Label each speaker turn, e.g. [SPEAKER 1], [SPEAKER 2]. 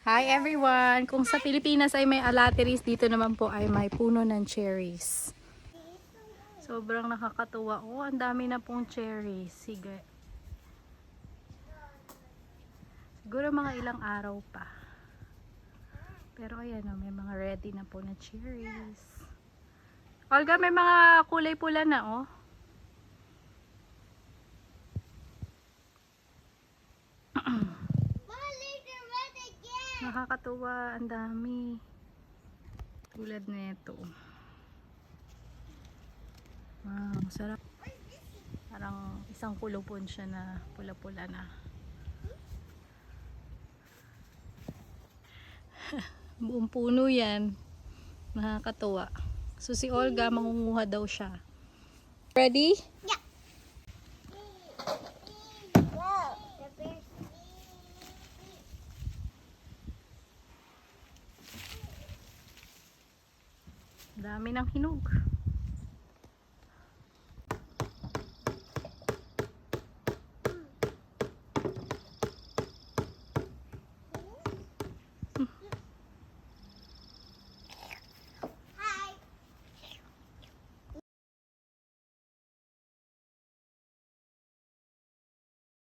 [SPEAKER 1] Hi everyone! Kung sa Pilipinas ay may alateris, dito naman po ay may puno ng cherries. Sobrang nakakatuwa. Oh, ang dami na pong cherries. Sige. Siguro mga ilang araw pa. Pero ayan o, may mga ready na po na cherries. Olga, may mga kulay pula na oh. Nakakatuwa, ang dami. Tulad nito. Wow, sarap. Parang isang kulupon siya na pula-pula na. Buong puno yan. Nakakatuwa. So si Olga, mangunguha daw siya. Ready?
[SPEAKER 2] Yeah.
[SPEAKER 1] Dami ng hinog.